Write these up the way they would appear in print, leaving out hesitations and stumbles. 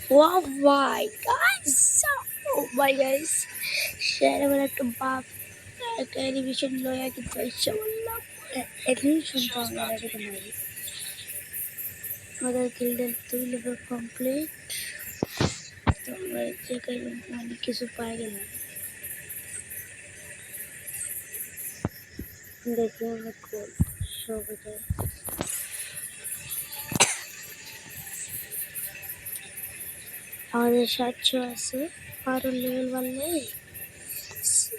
Wow, my guys! Oh my guys! Share এবার একটা বাপ একটা অ্যানিমেশন লয়া কিন্তু ইচ্ছা বললাম অ্যানিমেশন তো আমরা রেখে মারি আমাদের গিল্ডের 2 লেভেল কমপ্লিট তো আমরা জায়গায় অনেক কিছু পাই গেলাম দেখি আমরা কোল সবটা আমাদের 700 আছে আরো লেভেল বাড়লে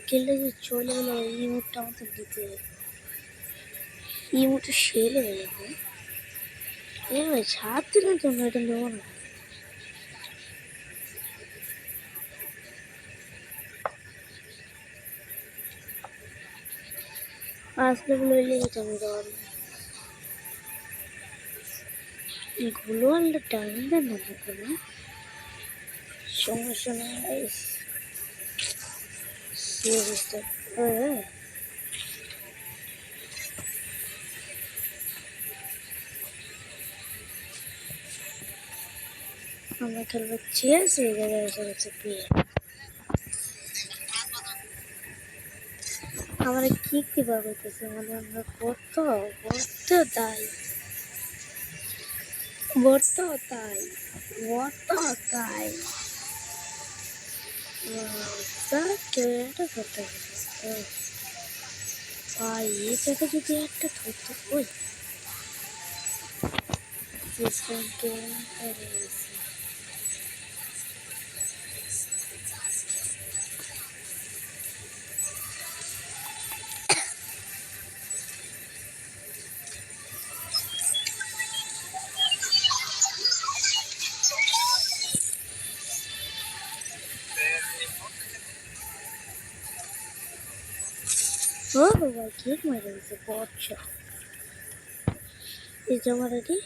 গিল্ডে যে চলে গেলে ইমোটটা আমাদের দিতে ইমোটটা সেল হয়ে যাবে ভাই ছাড় দিলেন তোমরা এটা নেবো না আসলে লইলে যেতে আমি দেওয়ার গুলো আনলে টাইম দেন না কোনো সমস্যা নেই বুঝতে আমরা খেলবো চেস এই জায়গায় এসে গেছে বিয়ে আমরা কি কি করতেছি মানে আমরা করতো তাই বর্ত তাই কেউ একটা করতে ভাই এই জায়গায় যদি একটা ধরতো ওই সিস্টেমকে ও ভাই কেক মারা গেছে বচ্চা এই জমা রেডি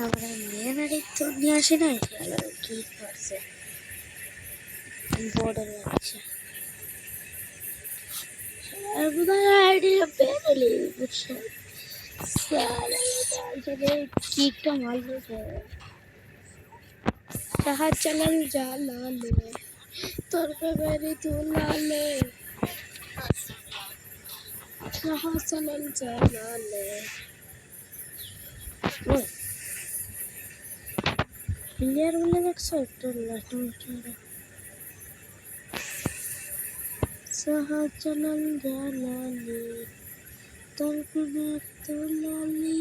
আমরা মেয়েনারি তো নিয়ে আসি নাই কেক মারছে বর্ডার যাচ্ছে আর বোধহয় আইডিয়া বেরোলি বুঝছো কেকটা মারলো চাহার চালাল জালালে তরকারি তুলালে চাহার চালাল জালালে প্লেয়ার বলে দেখছো একটা চাহার চালাল জালালে তরকারি তুলালে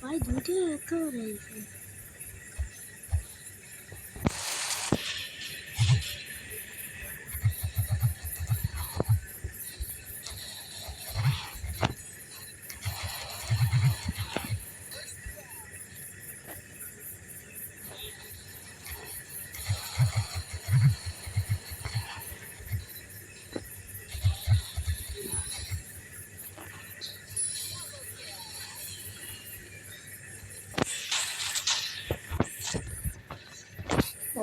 ভাই দুইটা এত রয়েছে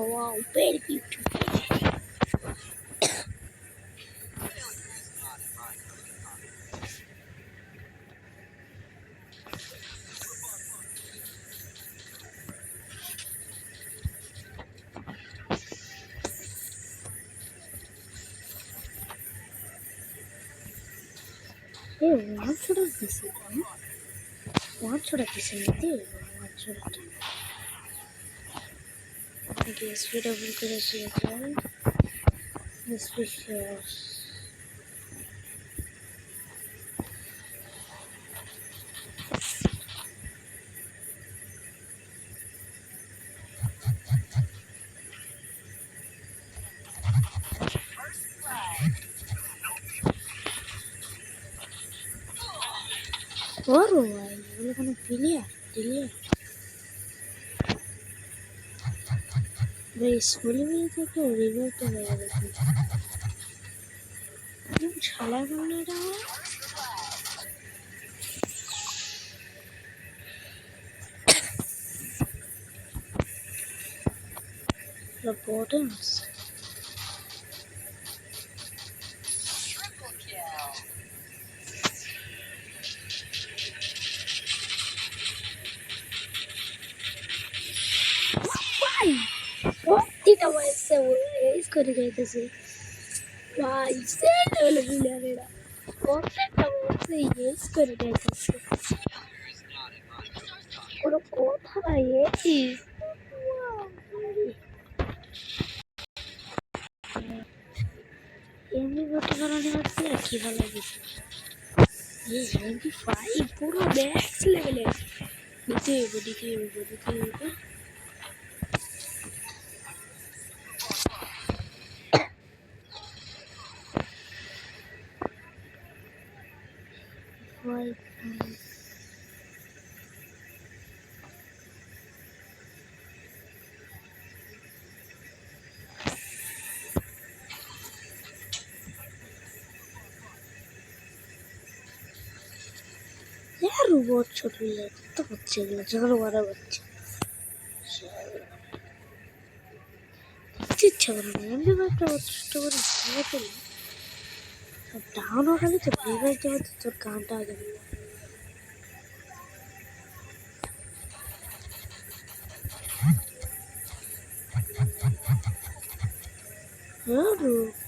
Oh wow, very beautiful. Hey, what should I be saying? What should I be saying? What should I do? Okay, speed up again. This fish What do I? We're gonna delay. Very slowly we take a river to the other. Shall I run it out? The bottoms. করে যাইতেছে ভাই, set হলো প্লেয়ারেরা প্রত্যেকটা ম্যাচে yes করে যাইতেছে, কোনো কথা নাই। এমনি করতে কারণে হচ্ছে আর কি ভালো লাগছে। এই MP5 পুরো ম্যাক্স লেভেলে দিতে হইব। রোবট ছোট তো হচ্ছে এগুলো যখন বড় হচ্ছে ইচ্ছা করে না এমনি একটা অতষ্ট করে ভালো পেলে ডাউন হলে তো বিবাহ যাবে তো তোর গানটা আগে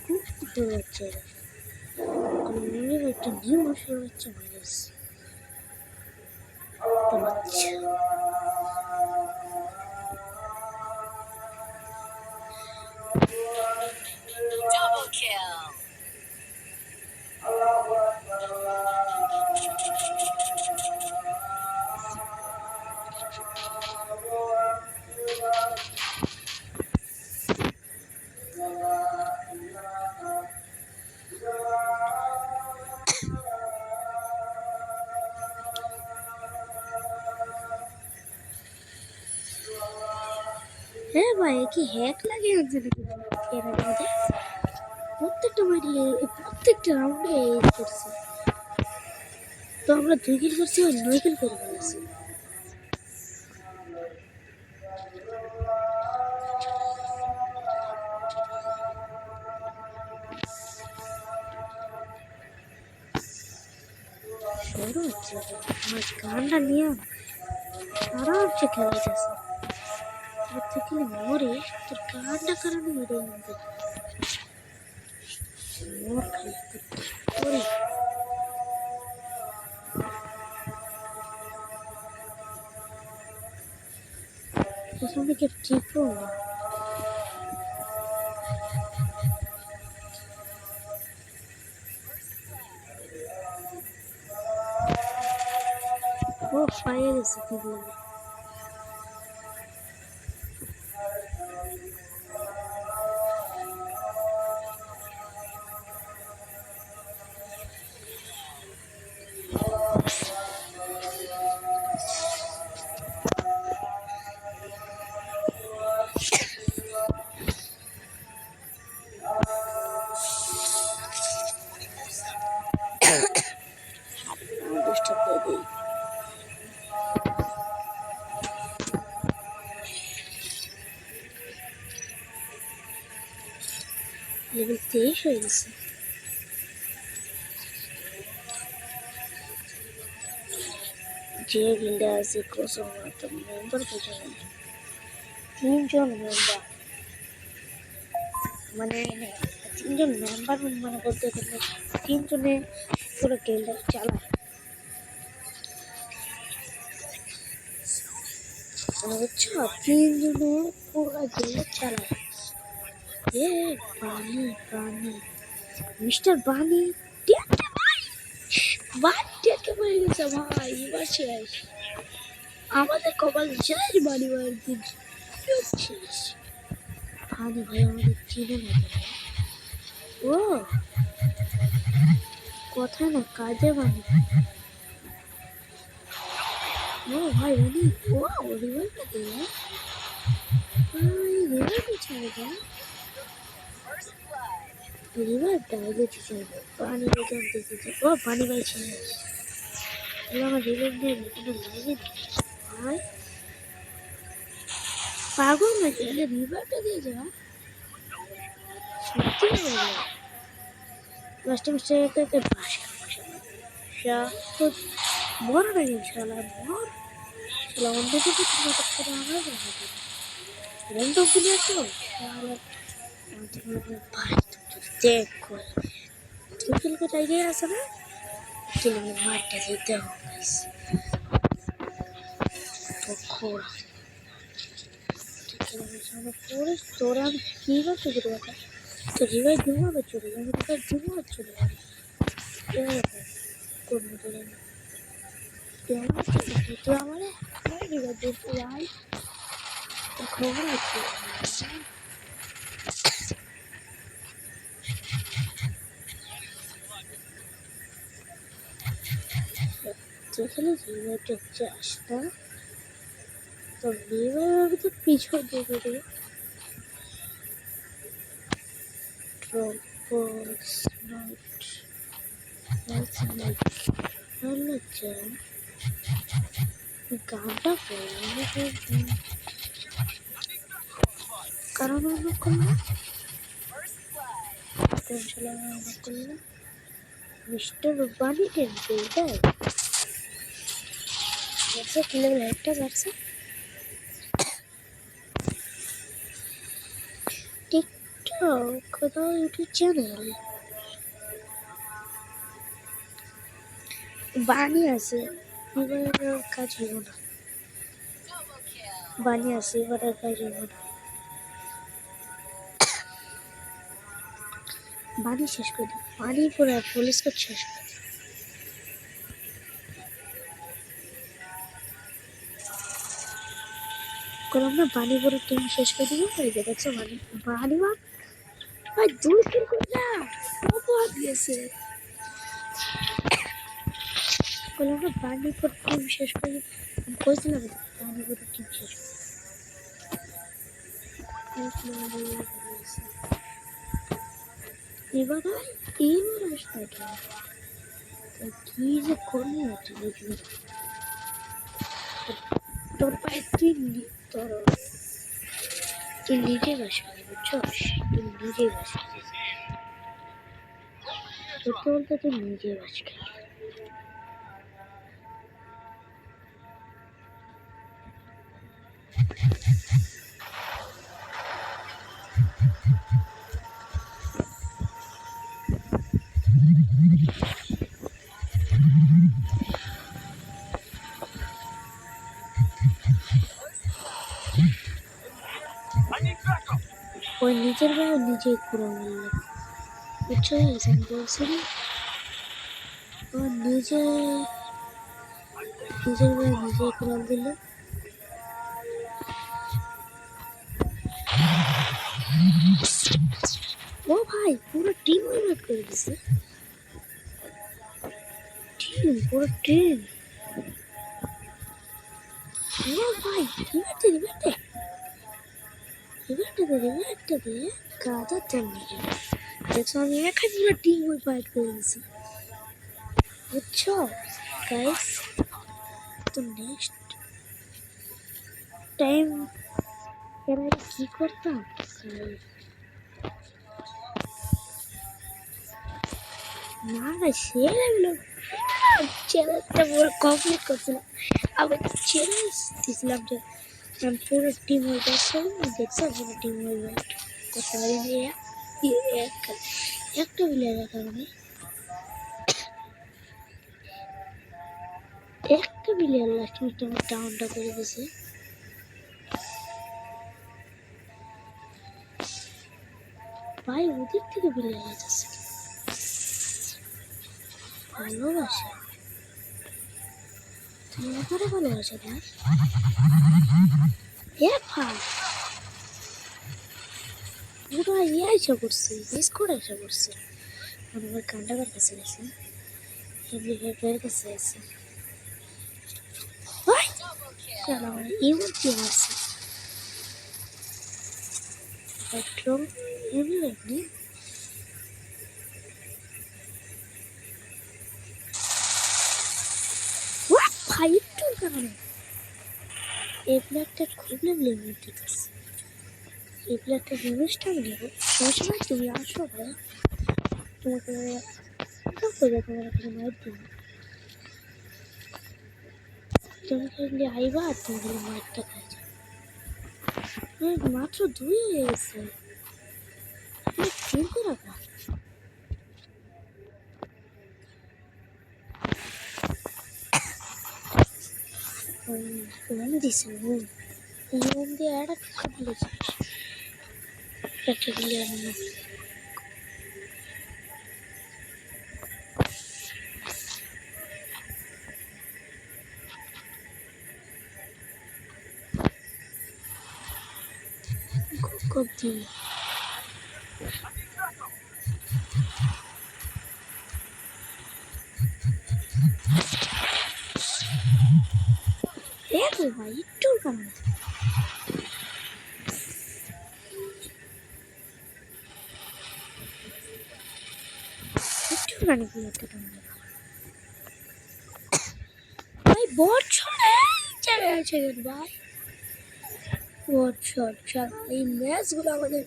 খুব উঠে যাচ্ছে একটা নিয়ম শুরু হচ্ছে ভাইরাস Double kill. হ্যাঁ ভাই কি হ্যাক লাগে একজন এর মধ্যে প্রত্যেকটা মারিয়ে প্রত্যেকটা রাউন্ডে করছে, তো আমরা 2 কিল করছি আর 9 কিল করে ফেলেছি। শুরু হচ্ছে আমার গানটা নিয়ে আরামসে খেলা যাচ্ছে, থেকে মরে তোর গানটা কারণে মেরে নিতে মোর খালি করে এখান থেকে টিপো না। ও ফায়ার এসে কি বলবো ডিস্টার্ব করে দিই। লেভেল 23 হয়ে গেছে। যে গিল্ডে আছে ক্রসর মাত্র মেম্বার পেছনে 3 জন মেম্বার, মানে 3 জন মেম্বার মানে বলতে গেলে 3 জনে পুরো গিল্ডটা চালায়, মানে বুঝছো 3 জনে পুরো গিল্ডটা চালায়। এ বানি মিস্টার বানি বাচ্চাকে হয়ে গেছে ভাই, এবার শেষ আমাদের কপাল শেষ বাড়ি বাড়িতে শেষ। বানি ভাই আমাদের চিনে না ও কথা না কাজে বানি ও ভাই বানি ও রিভাইভটা দিল রিভাইভটা ছাড়ে দেয় রিভাইভটা দিতে চাইবে পানি বেতন দিতে ও পানি ভাই ছিল আমার রিভাইভ নেই কোনো লাগে ভাই পাগল নাকি রিভাইভটা দিয়ে যা সত্যি লাস্ট মিস্টারকে ভাষা তো মর নাকি শালা মর শালা অন্য কিছু তোমার করে আমরা দেখা র্যান্ডম প্লেয়ার তো ভাই দেখ ট্রিপল কোট আইডিয়া আছে না কিলো মারটা দিতে হবে তখন পরে তোরা কি করতে পারবো তো রিভাই দিব আবার চলে যাবে রিভাই দিব আর চলে যাবে করবো তোরা তুই আমার রিভাই দিতে যাই খবর আছে যেখানে রিভাইটা হচ্ছে আসতো তো রিভাই আমি তো পিছন দিয়ে দেবো Dropbox note that's like ভালো চাই গানটা পড়ে কারণ অন্য করলাম অন্য করলাম মিস্টার রুবানি টেন্টে তাই আচ্ছা কি লেভেল একটা বাড়ছে টিকটক কোথাও ইউটিউব চ্যানেল বানি আছে এবার কাজ হইব না বানি আছে এবার আর কাজ হইব না বানি শেষ করে দিই বানি পুরো পুলিশ কোড শেষ করে দিই করলাম না বানি পুরো টিম শেষ করে দিব এই যে দেখছো বানি বানি মা ভাই দুই কিল করলা অপরাধ দিয়েছে করলাম না বানি পুরো টিম শেষ করে আমি কইছিলাম বানি পুরো টিম শেষ এবার আসতে কি যে করবো তোর পায়ে তুই নিজে বাসবি বুঝছস তুই নিজে বাসবি সত্যি বলতে তুই নিজে বাসবি ওই নিজের গায়ে নিজেই পুরো মারল বুঝছো আমি বলছি ও নিজের গায়ে নিজেই কুড়াল দিল ও ভাই পুরো টিম উইনেট করে দিছে পুরো টিম ও ভাই রিভাইটটা দে গাদা চলে দেখছো আমি একা পুরো টিম ওই ফাইট করে দিছি বুঝছো গাইস তো নেক্সট টাইম এর আগে কি করতাম না সে লাগলো চ্যালেঞ্জটা পুরো কমপ্লিট করছিলাম আবার চ্যালেঞ্জ দিয়েছিলাম যে আমি পুরো টিম হয়ে যাচ্ছে দেখছো পুরো টিম হয়ে যায় করতে পারি একটা প্লেয়ারের কারণে একটা প্লেয়ার লাস্ট মিনিটে আমার ডাউনটা করে দিয়েছে ভাই ওদিক থেকে প্লেয়ার যাচ্ছে ভালোবাসা তুমি এবারে ভালোবাসা না এ ভাই পুরো ইয়ে এসে করছে মিস করে এসে করছে মানে আমার কান্ডাবার কাছে গেছে এমনি ভাইয়ের কাছে গেছে আমার ইমন কি আছে পেট্রোল এমনি ভাই একটু কারণে এই প্লেয়ারটা খুব লেভেল দিতেছে এই প্লেয়ারটা রিভেস্ট আমি নেবো সমস্যা তুমি আসো ভাই তোমাকে তোমার একটা মাইট দিব তুমি খালি আইবা আর তুমি খালি মাইটটা খাই যাও মাত্র 2 হয়ে গেছে চিনতে রাখা ফোন দিছে ফোন দিয়ে আর একটা বলেছিস একটা ক্লিয়ার না কব দিন দেখো ভাই একটু কারণ একটু কারণ কি একটা কারণ ভাই বট ছড়ে জায়গায় আছে ভাই বট ছড় এই ম্যাচগুলো আমাদের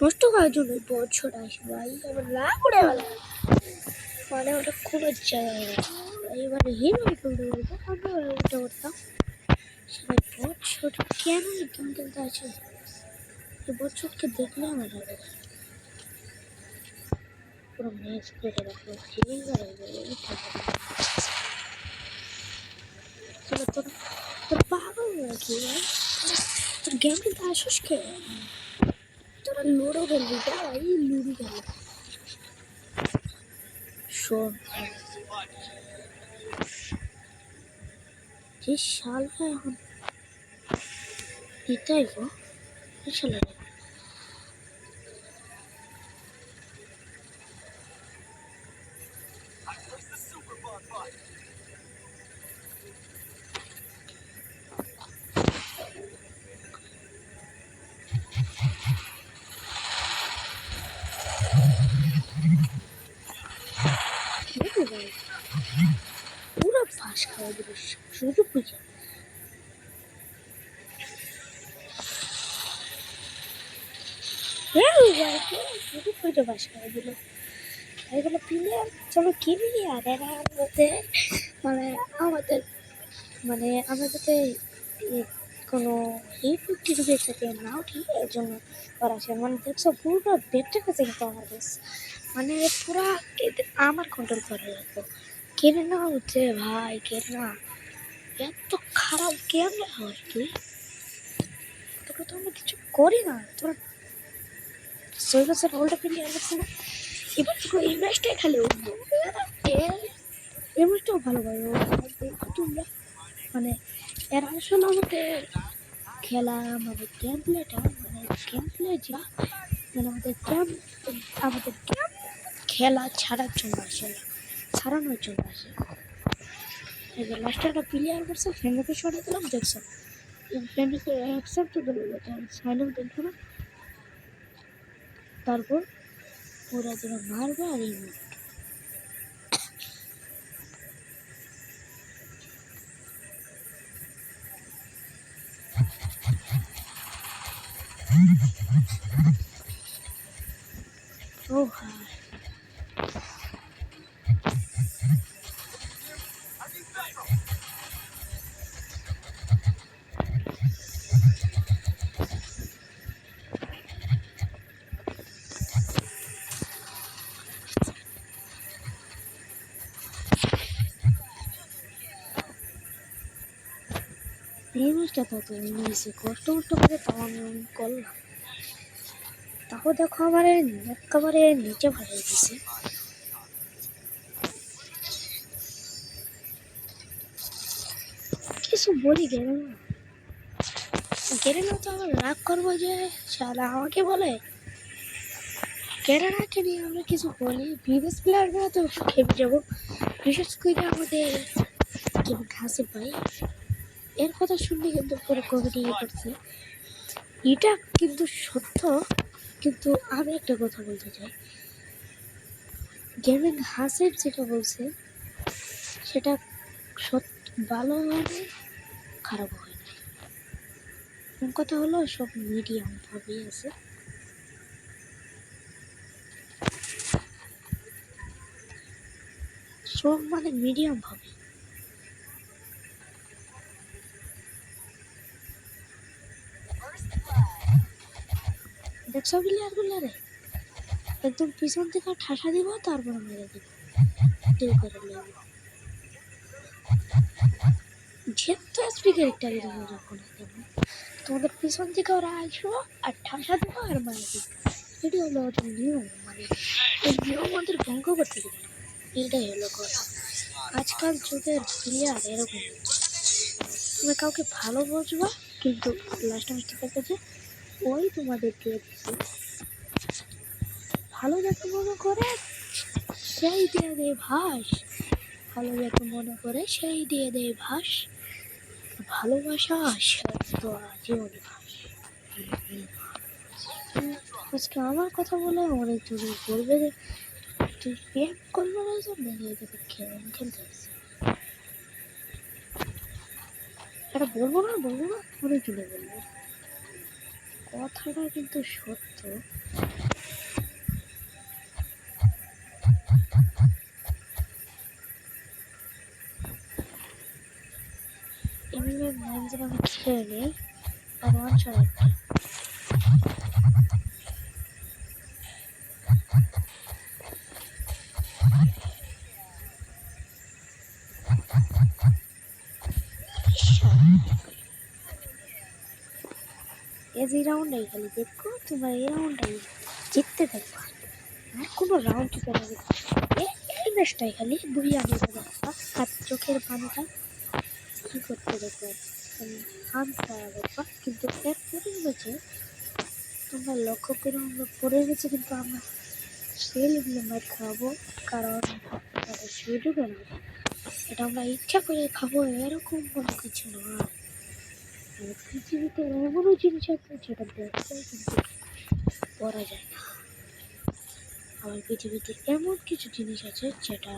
নষ্ট করার জন্য বট ছড় আসে ভাই আমার রাগ উড়ে গেল মানে ওটা খুব জায়গায় এবারে হিরো খেলতে বলবো আমরা ওটা করতাম সবাই বট ছড় কেন গেম খেলতে আছে এই বট ছড়কে দেখলে আমার লাগে পুরো ম্যাচ করে রাখলো এইবার তোর পাগল নাকি ভাই তোর গেম খেলতে আসিস কে তোরা লুডো খেলবি ভাই লুডো খেলবি শোন যে শালা এখন এটাই গো শালা পুরো ফাঁস খাওয়া দিল সুযোগ বুঝে সুযোগ বুঝে ফাঁস খাওয়া দিল এগুলো প্লেয়ার চলো কিনি আর এরা আমাদের মানে আমাদের মানে আমাদের কোনো হিট টিভির সাথে নাও ঠিক এর জন্য করা আছে মানে দেখছো পুরো বেডটা কাছে কিন্তু আমার বেশ মানে পুরা আমার কন্ট্রোল করে রাখবো কেনে না হচ্ছে ভাই কেনে না এত খারাপ গেম হয় তুই তোকে তো আমরা কিছু করি না তোরা 6 বছর ওল্ড প্লেয়ার আছে না এবার তোকে এই ম্যাচটাই খালি উঠবো এই ম্যাচটাও ভালো তোমরা মানে এর আসলে আমাদের খেলা আমাদের গেম প্লেটা মানে গেম প্লে যা মানে আমাদের গেম খেলা ছাড়ার জন্য আসে ছাড়ানোর জন্য আসে এবার লাস্টে একটা প্লেয়ার করছে ফ্রেন্ডকে সরে দিলাম দেখছো ফ্রেন্ডকে অ্যাকসেপ্ট দিল সাইলেন্ট দেখো না তারপর ওরা যেন মারবে আর এই ও হ্যাঁ এই ম্যাচটা তো নিয়েছি কষ্ট করে তাও আমি করলাম তাও দেখো আমার একেবারে নিচে ভাড়িয়ে দিছে কিছু বলি গেলে না তো আবার রাগ করবো যে শালা আমাকে বলে কেরানাকে নিয়ে আমরা কিছু বলি বিদেশ প্লেয়াররা তো খেপে যাবো বিশেষ করে আমাদের ঘাসে পাই এর কথা শুনলে কিন্তু পুরো কমেডি করছে এটা কিন্তু সত্য কিন্তু আমি একটা কথা বলতে চাই গেমিং হাসিব যেটা বলছে সেটা সত্য ভালো হয়নি খারাপ হয়নি কথা হলো সব মিডিয়াম ভাবেই আছে সব মানে মিডিয়াম ভাবে দেখছো প্লেয়ারগুলো রে একদম পিছন থেকে ঠাসা দিব, তারপরে মেরে দিব, টিল করে নেব। যেহেতু স্পিকার একটা যখন তোমাদের পিছন থেকে ওরা আসবো আর ঠাসা দেবো আর মারা দিব। এটি হলো ওদের নিয়ম, মানে এই নিয়ম আমাদের ভঙ্গ করতে দেবে না, এটাই হলো কথা। আজকাল যুগের প্লেয়ার এরকম, তুমি কাউকে ভালো বুঝবা কিন্তু লাস্ট ম্যাচটা দেখবে যে ওই তোমাদের দিয়ে দিচ্ছে। ভালো যাকে মনে করে সেই দিয়ে দেয় ভাস, ভালো যাকে মনে করে সেই দিয়ে দেয় ভাস, ভালোবাসা তো জীবনে ভাস। আজকে আমার কথা বলে অনেক জনে বলবে যে তুই প্রেম করলো না জন্য তোকে খেলতে আসছে। এটা বলবো না অনেক জনে বলবে, কথাটা কিন্তু সত্য। এমনি ম্যানেজার আমি খেয়ে নেই আর ওয়ান শট। এই রাউন্ডটাই খালি দেখো, তোমরা এই রাউন্ডটাই জিততে দেখবা, আর কোনো রাউন্ড জিতে না। এই ম্যাচটাই খালি বুড়ি আমি দেখবা, আর চোখের পানিটা কি করতে দেখবা, আনতে দেখবা। কিন্তু এর পরে গেছে তোমরা লক্ষ্য করে আমরা পড়ে গেছে, কিন্তু আমরা সেগুলো ম্যাচ খাবো, কারণ সুযোগ না, এটা আমরা ইচ্ছা করে খাবো এরকম কোনো কিছু নয়। পৃথিবীতে এমনও জিনিস আছে যেটা দেখতে কিন্তু পড়া যায় না, আবার পৃথিবীতে এমন কিছু জিনিস আছে যেটা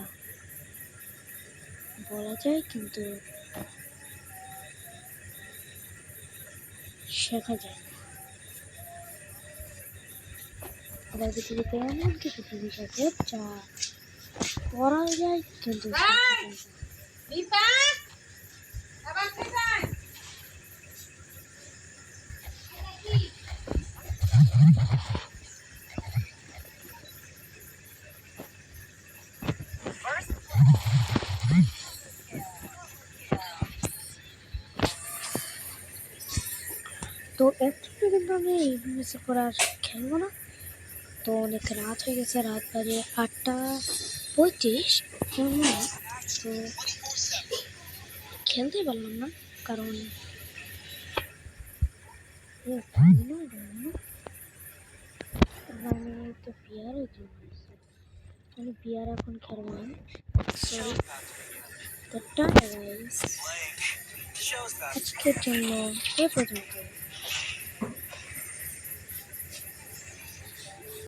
বলা যায় কিন্তু শেখা যায় না। আবার পৃথিবীতে এমন কিছু জিনিস আছে যা পড়া যায় কিন্তু শেখা যায় না। তো একটু কিন্তু আমি ইউনিভার্সিটি পরে আর খেলবো না। তো অনেক রাত হয়ে গেছে, রাত বাজে 8:35। তো খেলতেই পারলাম না, কারণ আমি তো বিয়ারের জন্য আমি বিয়ার এখন খেলবো না। সরি, তো টাটা গাইস, আজকের জন্য এ পর্যন্ত।